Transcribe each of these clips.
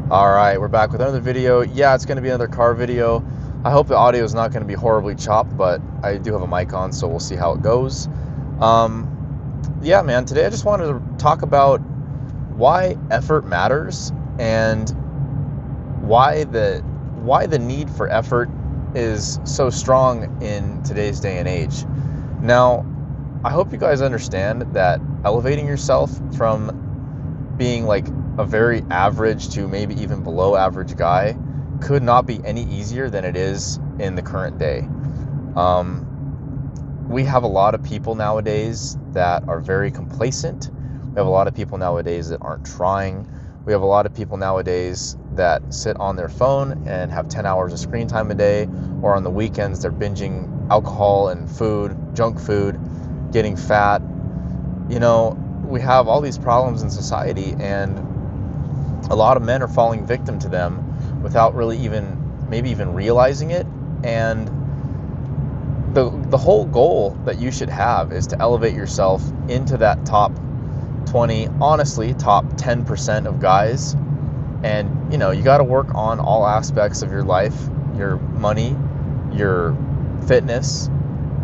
All right, we're back with another video. Yeah, it's going to be another car video. I hope the audio is not going to be horribly chopped, but I do have a mic on, so we'll see how it goes. Yeah, man, today I just wanted to talk about why effort matters and why the need for effort is so strong in today's day and age. Now, I hope you guys understand that elevating yourself from being like a very average to maybe even below average guy could not be any easier than it is in the current day. We have a lot of people nowadays that are very complacent. We have a lot of people nowadays that aren't trying. We have a lot of people nowadays that sit on their phone and have 10 hours of screen time a day, or on the weekends they're binging alcohol and food, junk food, getting fat. You know, we have all these problems in society, and a lot of men are falling victim to them without really maybe even realizing it. And the whole goal that you should have is to elevate yourself into that top 20, honestly, top 10% of guys. And, you know, you got to work on all aspects of your life, your money, your fitness,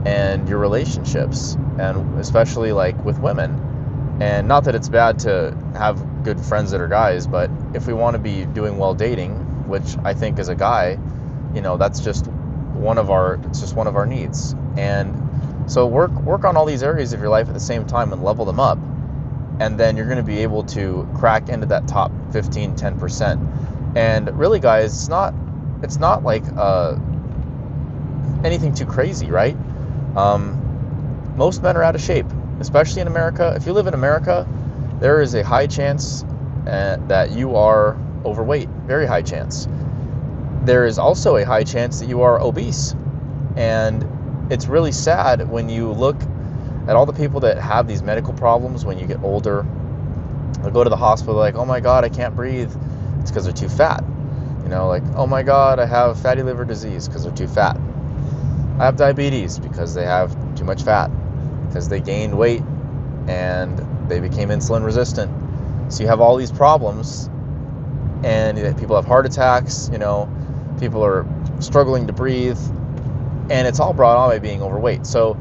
and your relationships, and especially like with women. And not that it's bad to have good friends that are guys, but if we want to be doing well dating, which I think as a guy, you know, that's just one of our needs. And so work on all these areas of your life at the same time and level them up. And then you're going to be able to crack into that top 15, 10%. And really, guys, it's not like anything too crazy, right? Most men are out of shape, especially in America. If you live in America, there is a high chance that you are overweight, very high chance. There is also a high chance that you are obese. And it's really sad when you look at all the people that have these medical problems when you get older. They'll go to the hospital like, oh my God, I can't breathe. It's because they're too fat. You know, like, oh my God, I have fatty liver disease because they're too fat. I have diabetes because they have too much fat, because they gained weight and they became insulin resistant. So you have all these problems, and people have heart attacks, you know, people are struggling to breathe, and it's all brought on by being overweight. So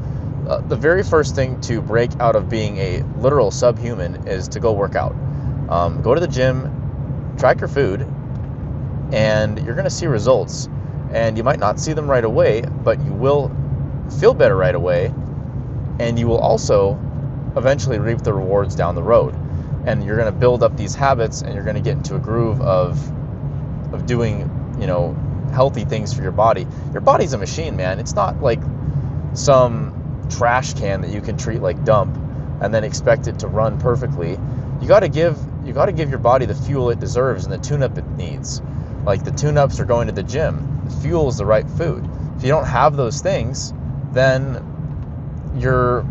the very first thing to break out of being a literal subhuman is to go work out. Go to the gym, track your food, and you're going to see results. And you might not see them right away, but you will feel better right away, and you will also eventually reap the rewards down the road. And you're going to build up these habits, and you're going to get into a groove of doing, you know, healthy things for your body. Your body's a machine, man. It's not like some trash can that you can treat like dump and then expect it to run perfectly. You got to give your body the fuel it deserves and the tune-up it needs. Like the tune-ups are going to the gym. The fuel is the right food. If you don't have those things, then your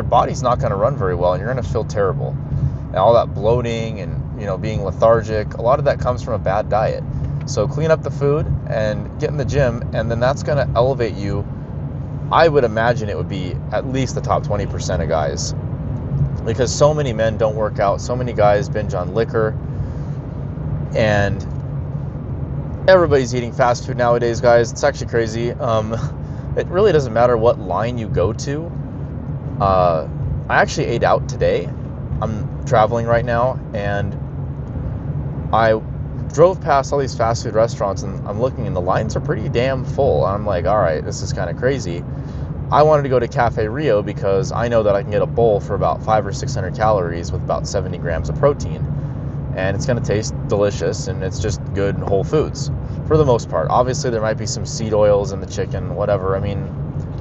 body's not going to run very well, and you're going to feel terrible. And all that bloating and, you know, being lethargic, a lot of that comes from a bad diet. So clean up the food and get in the gym, and then that's going to elevate you. I would imagine it would be at least the top 20% of guys, because so many men don't work out. So many guys binge on liquor, and everybody's eating fast food nowadays, guys. It's actually crazy. It really doesn't matter what line you go to. I actually ate out today. I'm traveling right now, and I drove past all these fast food restaurants, and I'm looking, and the lines are pretty damn full. I'm like, all right, this is kind of crazy. I wanted to go to Cafe Rio because I know that I can get a bowl for about 500 or 600 calories with about 70 grams of protein. And it's going to taste delicious, and it's just good and whole foods for the most part. Obviously, there might be some seed oils in the chicken, whatever. I mean,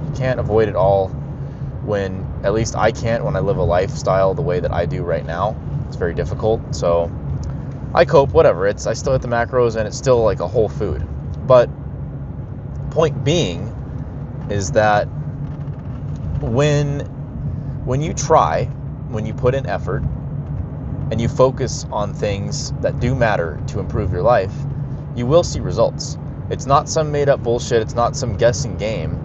you can't avoid it all when, at least I can't when I live a lifestyle the way that I do right now. It's very difficult. So I cope, whatever. I still hit the macros, and it's still like a whole food. But point being is that when you try, when you put in effort, and you focus on things that do matter to improve your life, you will see results. It's not some made up bullshit. It's not some guessing game.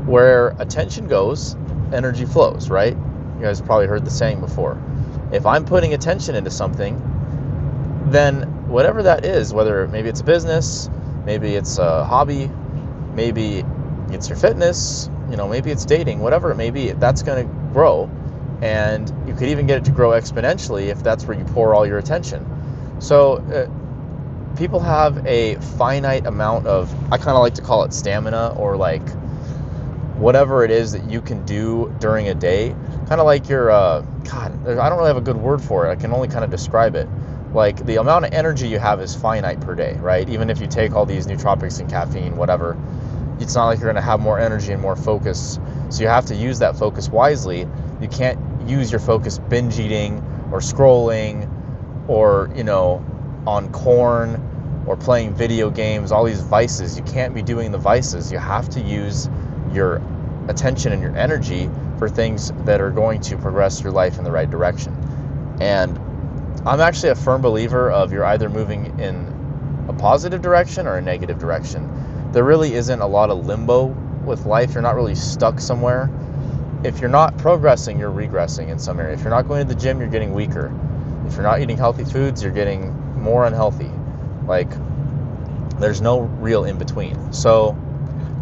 Where attention goes, energy flows, right? You guys probably heard the saying before. If I'm putting attention into something, then whatever that is, whether maybe it's a business, maybe it's a hobby, maybe it's your fitness, maybe it's dating, whatever it may be, that's going to grow. And you could even get it to grow exponentially if that's where you pour all your attention. So people have a finite amount of, I kind of like to call it stamina, or like whatever it is that you can do during a day. Kind of like your, I don't really have a good word for it. I can only kind of describe it. Like the amount of energy you have is finite per day, right? Even if you take all these nootropics and caffeine, whatever, it's not like you're going to have more energy and more focus. So you have to use that focus wisely. You can't use your focus binge eating or scrolling or, on corn or playing video games, all these vices. You can't be doing the vices. You have to use your attention and your energy for things that are going to progress your life in the right direction. And I'm actually a firm believer of you're either moving in a positive direction or a negative direction. There really isn't a lot of limbo with life. You're not really stuck somewhere. If you're not progressing, you're regressing in some area. If you're not going to the gym, you're getting weaker. If you're not eating healthy foods, you're getting more unhealthy. Like, there's no real in between. So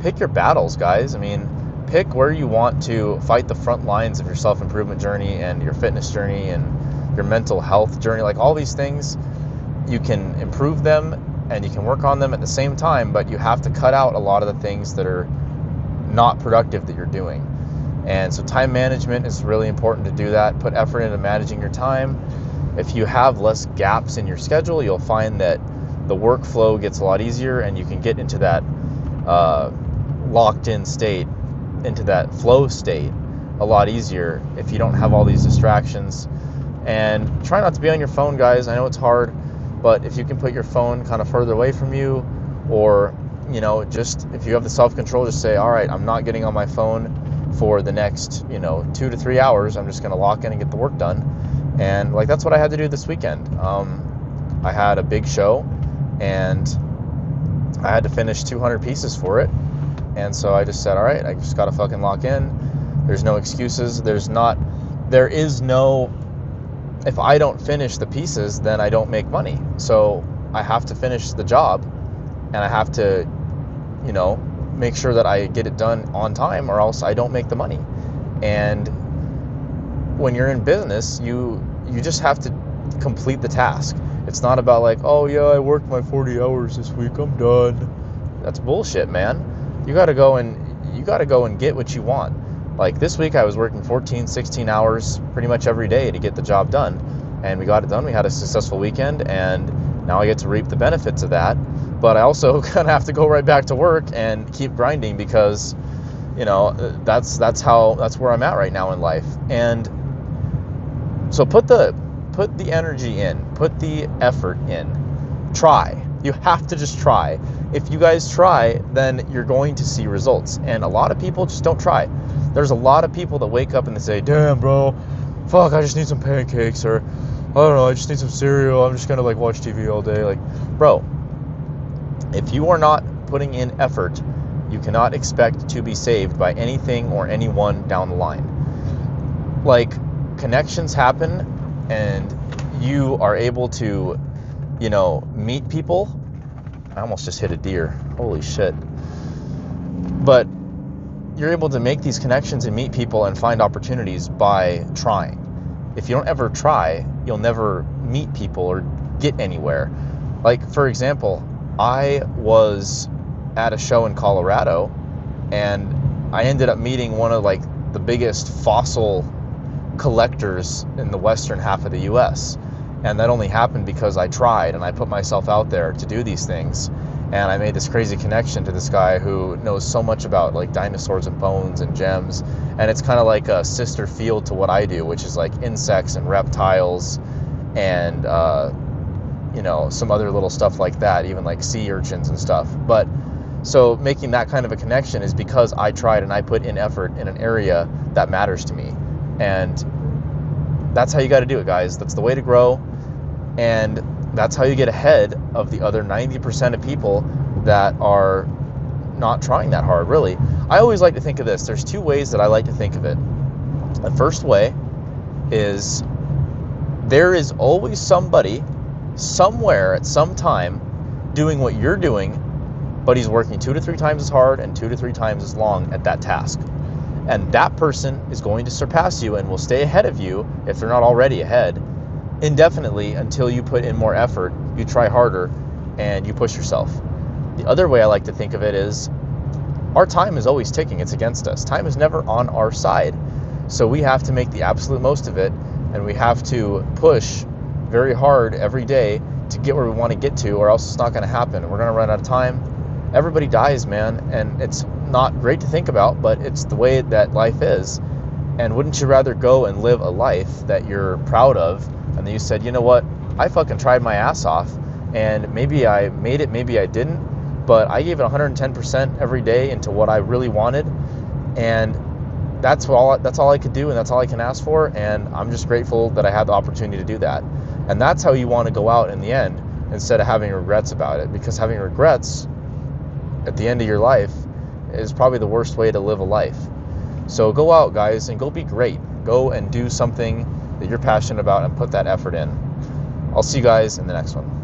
pick your battles, guys. I mean, pick where you want to fight the front lines of your self-improvement journey and your fitness journey and your mental health journey. Like, all these things, you can improve them and you can work on them at the same time, but you have to cut out a lot of the things that are not productive that you're doing. And so time management is really important to do that. Put effort into managing your time. If you have less gaps in your schedule, you'll find that the workflow gets a lot easier and you can get into that locked in state, into that flow state a lot easier if you don't have all these distractions. And try not to be on your phone, guys. I know it's hard, but if you can put your phone kind of further away from you, or just if you have the self-control, just say, all right, I'm not getting on my phone for the next 2 to 3 hours. I'm just going to lock in and get the work done. And like, that's what I had to do this weekend. I had a big show and I had to finish 200 pieces for it. And so I just said, all right, I just got to fucking lock in. There's no excuses. There is no, if I don't finish the pieces, then I don't make money. So I have to finish the job and I have to, make sure that I get it done on time, or else I don't make the money. And when you're in business, you just have to complete the task. It's not about like, oh yeah, I worked my 40 hours this week, I'm done. That's bullshit, man. You got to go and get what you want. Like this week I was working 14, 16 hours pretty much every day to get the job done. And we got it done. We had a successful weekend, and now I get to reap the benefits of that. But I also kind of have to go right back to work and keep grinding because, that's where I'm at right now in life. And so put the energy in, put the effort in, try. You have to just try. If you guys try, then you're going to see results. And a lot of people just don't try. There's a lot of people that wake up and they say, damn, bro, fuck, I just need some pancakes, or I don't know, I just need some cereal. I'm just going to watch TV all day. Like, bro, if you are not putting in effort, you cannot expect to be saved by anything or anyone down the line. Like, connections happen and you are able to, meet people. I almost just hit a deer. Holy shit. But you're able to make these connections and meet people and find opportunities by trying. If you don't ever try, you'll never meet people or get anywhere. Like, for example, I was at a show in Colorado and I ended up meeting one of the biggest fossil collectors in the western half of the US. And that only happened because I tried and I put myself out there to do these things. And I made this crazy connection to this guy who knows so much about dinosaurs and bones and gems. And it's kind of like a sister field to what I do, which is insects and reptiles and, some other little stuff like that, even sea urchins and stuff. But so making that kind of a connection is because I tried and I put in effort in an area that matters to me. And that's how you got to do it, guys. That's the way to grow. And that's how you get ahead of the other 90% of people that are not trying that hard, really. I always like to think of this. There's two ways that I like to think of it. The first way is there is always somebody somewhere at some time doing what you're doing, but he's working 2 to 3 times as hard and 2 to 3 times as long at that task. And that person is going to surpass you and will stay ahead of you, if they're not already ahead, indefinitely until you put in more effort, you try harder, and you push yourself. The other way I like to think of it is our time is always ticking. It's against us. Time is never on our side. So we have to make the absolute most of it, and we have to push very hard every day to get where we want to get to, or else it's not going to happen. We're going to run out of time. Everybody dies, man, and it's not great to think about, but it's the way that life is. And wouldn't you rather go and live a life that you're proud of, and then you said, you know what, I fucking tried my ass off, and maybe I made it, maybe I didn't, but I gave it 110% every day into what I really wanted, and that's all I could do, and that's all I can ask for, and I'm just grateful that I had the opportunity to do that. And that's how you want to go out in the end, instead of having regrets about it, because having regrets at the end of your life is probably the worst way to live a life. So go out, guys, and go be great. Go and do something that you're passionate about and put that effort in. I'll see you guys in the next one.